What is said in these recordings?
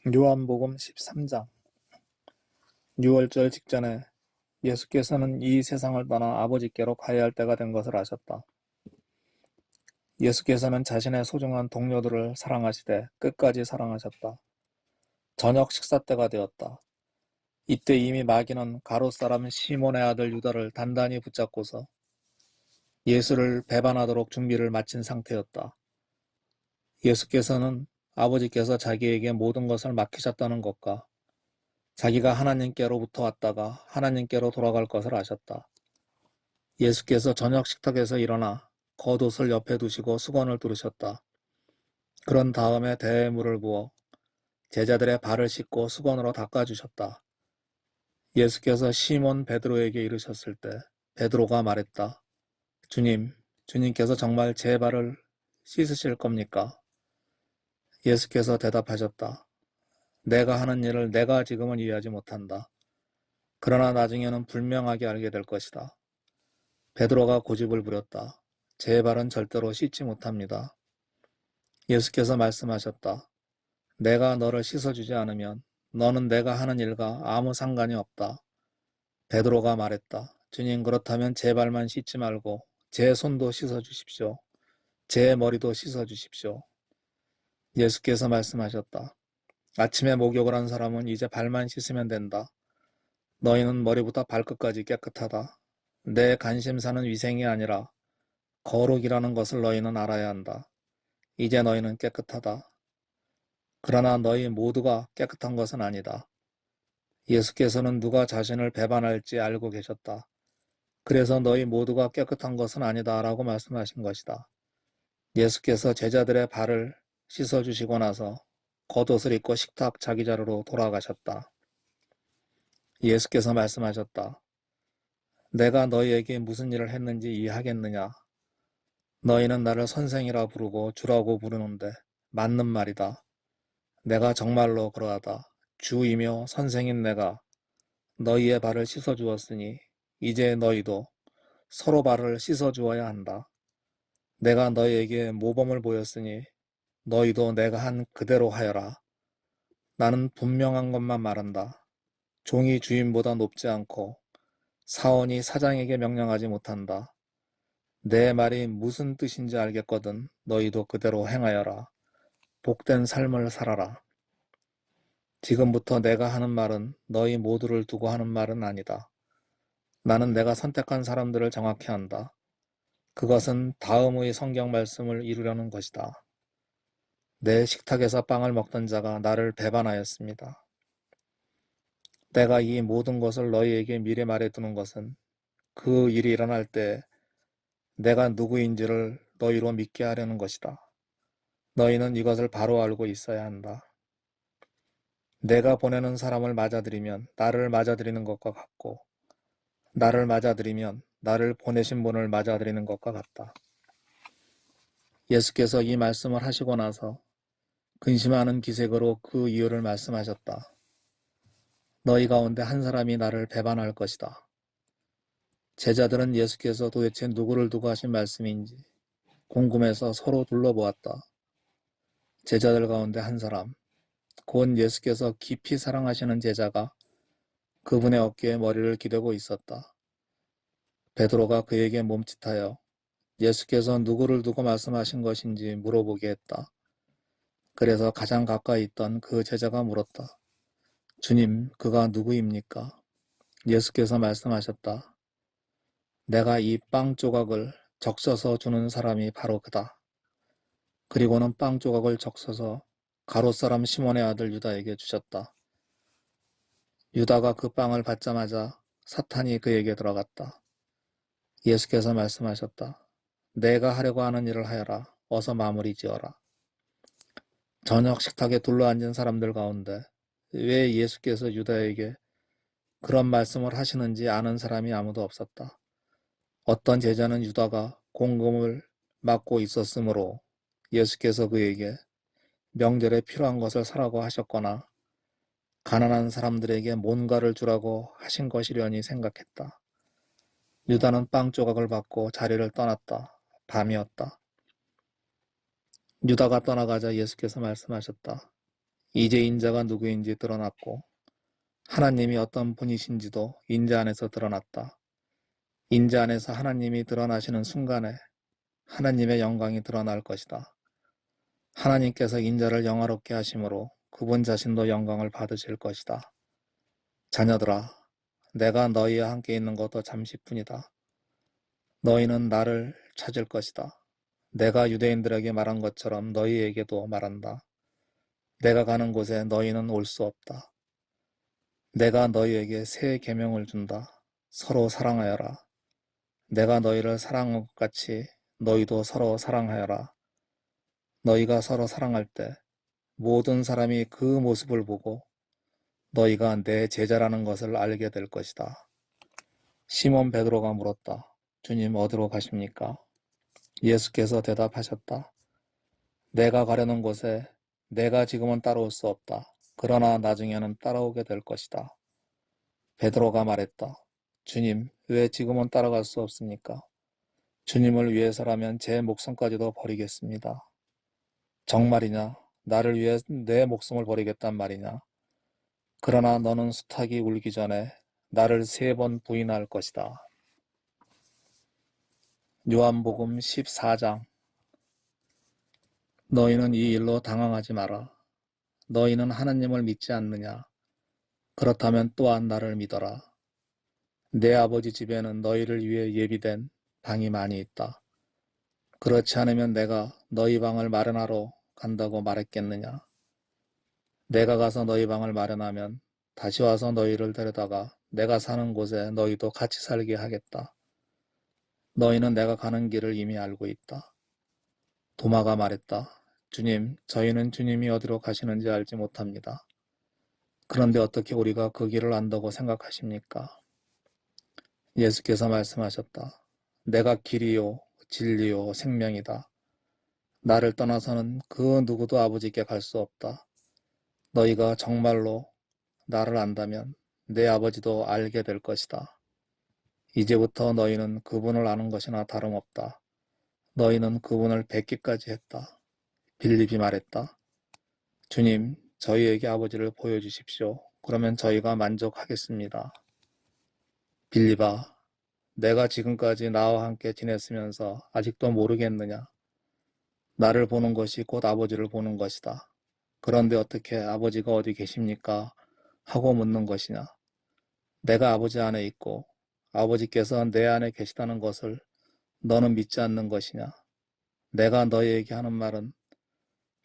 요한복음 13장. 유월절 직전에 예수께서는 이 세상을 떠나 아버지께로 가야 할 때가 된 것을 아셨다. 예수께서는 자신의 소중한 동료들을 사랑하시되 끝까지 사랑하셨다. 저녁 식사 때가 되었다. 이때 이미 마귀는 가롯 사람 시몬의 아들 유다를 단단히 붙잡고서 예수를 배반하도록 준비를 마친 상태였다. 예수께서는 아버지께서 자기에게 모든 것을 맡기셨다는 것과 자기가 하나님께로부터 왔다가 하나님께로 돌아갈 것을 아셨다. 예수께서 저녁 식탁에서 일어나 겉옷을 옆에 두시고 수건을 두르셨다. 그런 다음에 대에 물을 부어 제자들의 발을 씻고 수건으로 닦아주셨다. 예수께서 시몬 베드로에게 이르셨을 때 베드로가 말했다. 주님께서 정말 제 발을 씻으실 겁니까? 예수께서 대답하셨다. 내가 하는 일을 내가 지금은 이해하지 못한다. 그러나 나중에는 분명하게 알게 될 것이다. 베드로가 고집을 부렸다. 제 발은 절대로 씻지 못합니다. 예수께서 말씀하셨다. 내가 너를 씻어주지 않으면 너는 내가 하는 일과 아무 상관이 없다. 베드로가 말했다. 주님, 그렇다면 제 발만 씻지 말고 제 손도 씻어주십시오. 제 머리도 씻어주십시오. 예수께서 말씀하셨다. 아침에 목욕을 한 사람은 이제 발만 씻으면 된다. 너희는 머리부터 발끝까지 깨끗하다. 내 관심사는 위생이 아니라 거룩이라는 것을 너희는 알아야 한다. 이제 너희는 깨끗하다. 그러나 너희 모두가 깨끗한 것은 아니다. 예수께서는 누가 자신을 배반할지 알고 계셨다. 그래서 너희 모두가 깨끗한 것은 아니다 라고 말씀하신 것이다. 예수께서 제자들의 발을 씻어주시고 나서 겉옷을 입고 식탁 자기 자리로 돌아가셨다. 예수께서 말씀하셨다. 내가 너희에게 무슨 일을 했는지 이해하겠느냐? 너희는 나를 선생이라 부르고 주라고 부르는데 맞는 말이다. 내가 정말로 그러하다. 주이며 선생인 내가 너희의 발을 씻어주었으니 이제 너희도 서로 발을 씻어주어야 한다. 내가 너희에게 모범을 보였으니 너희도 내가 한 그대로 하여라. 나는 분명한 것만 말한다. 종이 주인보다 높지 않고 사원이 사장에게 명령하지 못한다. 내 말이 무슨 뜻인지 알겠거든 너희도 그대로 행하여라. 복된 삶을 살아라. 지금부터 내가 하는 말은 너희 모두를 두고 하는 말은 아니다. 나는 내가 선택한 사람들을 정확히 안다. 그것은 다음의 성경 말씀을 이루려는 것이다. 내 식탁에서 빵을 먹던 자가 나를 배반하였습니다. 내가 이 모든 것을 너희에게 미리 말해두는 것은 그 일이 일어날 때 내가 누구인지를 너희로 믿게 하려는 것이다. 너희는 이것을 바로 알고 있어야 한다. 내가 보내는 사람을 맞아들이면 나를 맞아들이는 것과 같고 나를 맞아들이면 나를 보내신 분을 맞아들이는 것과 같다. 예수께서 이 말씀을 하시고 나서 근심하는 기색으로 그 이유를 말씀하셨다. 너희 가운데 한 사람이 나를 배반할 것이다. 제자들은 예수께서 도대체 누구를 두고 하신 말씀인지 궁금해서 서로 둘러보았다. 제자들 가운데 한 사람, 곧 예수께서 깊이 사랑하시는 제자가 그분의 어깨에 머리를 기대고 있었다. 베드로가 그에게 몸짓하여 예수께서 누구를 두고 말씀하신 것인지 물어보게 했다. 그래서 가장 가까이 있던 그 제자가 물었다. 주님, 그가 누구입니까? 예수께서 말씀하셨다. 내가 이 빵 조각을 적셔서 주는 사람이 바로 그다. 그리고는 빵 조각을 적셔서 가롯 사람 시몬의 아들 유다에게 주셨다. 유다가 그 빵을 받자마자 사탄이 그에게 들어갔다. 예수께서 말씀하셨다. 내가 하려고 하는 일을 하여라. 어서 마무리 지어라. 저녁 식탁에 둘러앉은 사람들 가운데 왜 예수께서 유다에게 그런 말씀을 하시는지 아는 사람이 아무도 없었다. 어떤 제자는 유다가 공금을 맡고 있었으므로 예수께서 그에게 명절에 필요한 것을 사라고 하셨거나 가난한 사람들에게 뭔가를 주라고 하신 것이려니 생각했다. 유다는 빵 조각을 받고 자리를 떠났다. 밤이었다. 유다가 떠나가자 예수께서 말씀하셨다. 이제 인자가 누구인지 드러났고 하나님이 어떤 분이신지도 인자 안에서 드러났다. 인자 안에서 하나님이 드러나시는 순간에 하나님의 영광이 드러날 것이다. 하나님께서 인자를 영화롭게 하심으로 그분 자신도 영광을 받으실 것이다. 자녀들아, 내가 너희와 함께 있는 것도 잠시뿐이다. 너희는 나를 찾을 것이다. 내가 유대인들에게 말한 것처럼 너희에게도 말한다. 내가 가는 곳에 너희는 올 수 없다. 내가 너희에게 새 계명을 준다. 서로 사랑하여라. 내가 너희를 사랑한 것 같이 너희도 서로 사랑하여라. 너희가 서로 사랑할 때 모든 사람이 그 모습을 보고 너희가 내 제자라는 것을 알게 될 것이다. 시몬 베드로가 물었다. 주님, 어디로 가십니까? 예수께서 대답하셨다. 내가 가려는 곳에 내가 지금은 따라올 수 없다. 그러나 나중에는 따라오게 될 것이다. 베드로가 말했다. 주님, 왜 지금은 따라갈 수 없습니까? 주님을 위해서라면 제 목숨까지도 버리겠습니다. 정말이냐? 나를 위해 내 목숨을 버리겠단 말이냐? 그러나 너는 수탉이 울기 전에 나를 3번 부인할 것이다. 요한복음 14장. 너희는 이 일로 당황하지 마라. 너희는 하나님을 믿지 않느냐? 그렇다면 또한 나를 믿어라. 내 아버지 집에는 너희를 위해 예비된 방이 많이 있다. 그렇지 않으면 내가 너희 방을 마련하러 간다고 말했겠느냐? 내가 가서 너희 방을 마련하면 다시 와서 너희를 데려다가 내가 사는 곳에 너희도 같이 살게 하겠다. 너희는 내가 가는 길을 이미 알고 있다. 도마가 말했다. 주님, 저희는 주님이 어디로 가시는지 알지 못합니다. 그런데 어떻게 우리가 그 길을 안다고 생각하십니까? 예수께서 말씀하셨다. 내가 길이요, 진리요, 생명이다. 나를 떠나서는 그 누구도 아버지께 갈 수 없다. 너희가 정말로 나를 안다면 내 아버지도 알게 될 것이다. 이제부터 너희는 그분을 아는 것이나 다름없다. 너희는 그분을 뵙기까지 했다. 빌립이 말했다. 주님, 저희에게 아버지를 보여주십시오. 그러면 저희가 만족하겠습니다. 빌립아, 내가 지금까지 나와 함께 지냈으면서 아직도 모르겠느냐? 나를 보는 것이 곧 아버지를 보는 것이다. 그런데 어떻게 아버지가 어디 계십니까? 하고 묻는 것이냐? 내가 아버지 안에 있고 아버지께서 내 안에 계시다는 것을 너는 믿지 않는 것이냐? 내가 너희에게 하는 말은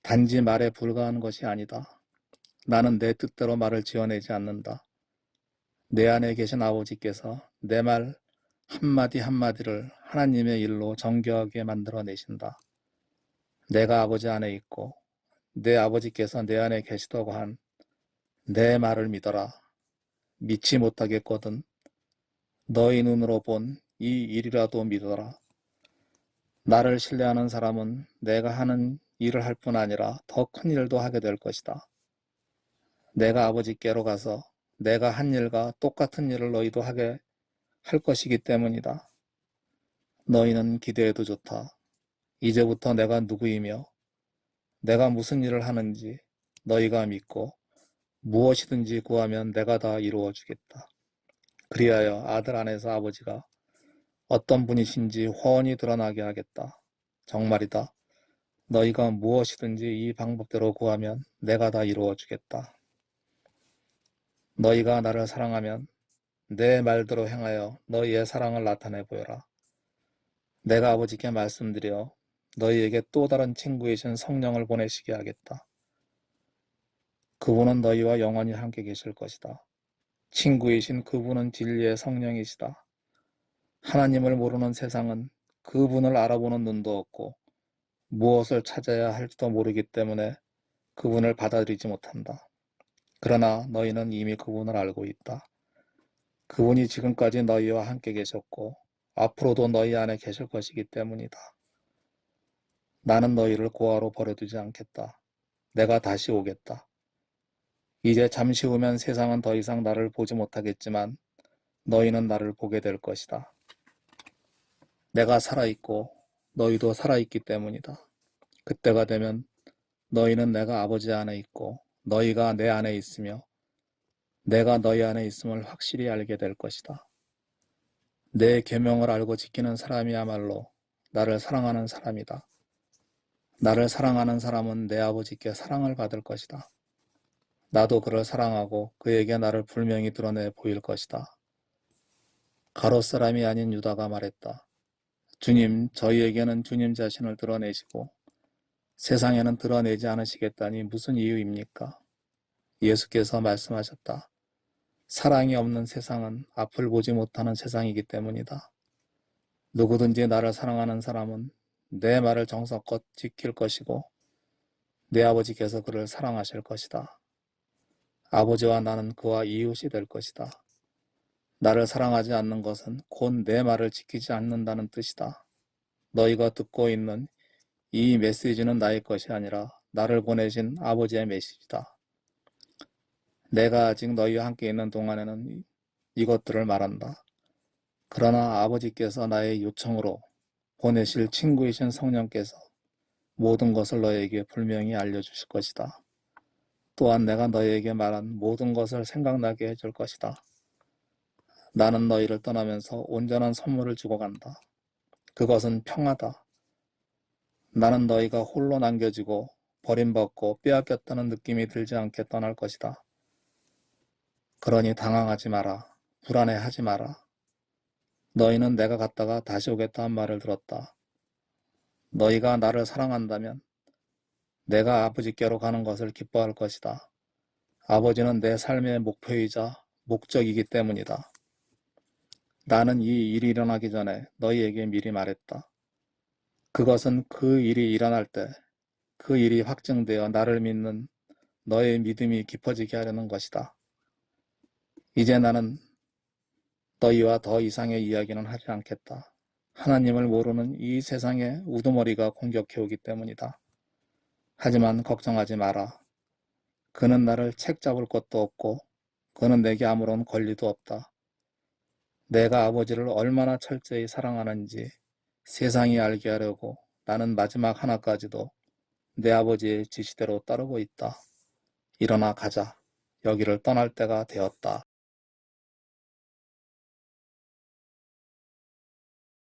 단지 말에 불과한 것이 아니다. 나는 내 뜻대로 말을 지어내지 않는다. 내 안에 계신 아버지께서 내 말 한마디 한마디를 하나님의 일로 정교하게 만들어내신다. 내가 아버지 안에 있고 내 아버지께서 내 안에 계시다고 한 내 말을 믿어라. 믿지 못하겠거든 너희 눈으로 본 이 일이라도 믿어라. 나를 신뢰하는 사람은 내가 하는 일을 할 뿐 아니라 더 큰 일도 하게 될 것이다. 내가 아버지께로 가서 내가 한 일과 똑같은 일을 너희도 하게 할 것이기 때문이다. 너희는 기대해도 좋다. 이제부터 내가 누구이며 내가 무슨 일을 하는지 너희가 믿고 무엇이든지 구하면 내가 다 이루어 주겠다. 그리하여 아들 안에서 아버지가 어떤 분이신지 훤히 드러나게 하겠다. 정말이다. 너희가 무엇이든지 이 방법대로 구하면 내가 다 이루어 주겠다. 너희가 나를 사랑하면 내 말대로 행하여 너희의 사랑을 나타내 보여라. 내가 아버지께 말씀드려 너희에게 또 다른 친구이신 성령을 보내시게 하겠다. 그분은 너희와 영원히 함께 계실 것이다. 친구이신 그분은 진리의 성령이시다. 하나님을 모르는 세상은 그분을 알아보는 눈도 없고 무엇을 찾아야 할지도 모르기 때문에 그분을 받아들이지 못한다. 그러나 너희는 이미 그분을 알고 있다. 그분이 지금까지 너희와 함께 계셨고 앞으로도 너희 안에 계실 것이기 때문이다. 나는 너희를 고아로 버려두지 않겠다. 내가 다시 오겠다. 이제 잠시 후면 세상은 더 이상 나를 보지 못하겠지만 너희는 나를 보게 될 것이다. 내가 살아있고 너희도 살아있기 때문이다. 그때가 되면 너희는 내가 아버지 안에 있고 너희가 내 안에 있으며 내가 너희 안에 있음을 확실히 알게 될 것이다. 내 계명을 알고 지키는 사람이야말로 나를 사랑하는 사람이다. 나를 사랑하는 사람은 내 아버지께 사랑을 받을 것이다. 나도 그를 사랑하고 그에게 나를 분명히 드러내 보일 것이다. 가롯 사람이 아닌 유다가 말했다. 주님, 저희에게는 주님 자신을 드러내시고 세상에는 드러내지 않으시겠다니 무슨 이유입니까? 예수께서 말씀하셨다. 사랑이 없는 세상은 앞을 보지 못하는 세상이기 때문이다. 누구든지 나를 사랑하는 사람은 내 말을 정성껏 지킬 것이고 내 아버지께서 그를 사랑하실 것이다. 아버지와 나는 그와 이웃이 될 것이다. 나를 사랑하지 않는 것은 곧 내 말을 지키지 않는다는 뜻이다. 너희가 듣고 있는 이 메시지는 나의 것이 아니라 나를 보내신 아버지의 메시지다. 내가 아직 너희와 함께 있는 동안에는 이것들을 말한다. 그러나 아버지께서 나의 요청으로 보내실 친구이신 성령께서 모든 것을 너희에게 분명히 알려주실 것이다. 또한 내가 너희에게 말한 모든 것을 생각나게 해줄 것이다. 나는 너희를 떠나면서 온전한 선물을 주고 간다. 그것은 평화다. 나는 너희가 홀로 남겨지고 버림받고 빼앗겼다는 느낌이 들지 않게 떠날 것이다. 그러니 당황하지 마라. 불안해하지 마라. 너희는 내가 갔다가 다시 오겠다 한 말을 들었다. 너희가 나를 사랑한다면 내가 아버지께로 가는 것을 기뻐할 것이다. 아버지는 내 삶의 목표이자 목적이기 때문이다. 나는 이 일이 일어나기 전에 너희에게 미리 말했다. 그것은 그 일이 일어날 때 그 일이 확증되어 나를 믿는 너의 믿음이 깊어지게 하려는 것이다. 이제 나는 너희와 더 이상의 이야기는 하지 않겠다. 하나님을 모르는 이 세상의 우두머리가 공격해오기 때문이다. 하지만 걱정하지 마라. 그는 나를 책잡을 것도 없고 그는 내게 아무런 권리도 없다. 내가 아버지를 얼마나 철저히 사랑하는지 세상이 알게 하려고 나는 마지막 하나까지도 내 아버지의 지시대로 따르고 있다. 일어나 가자. 여기를 떠날 때가 되었다.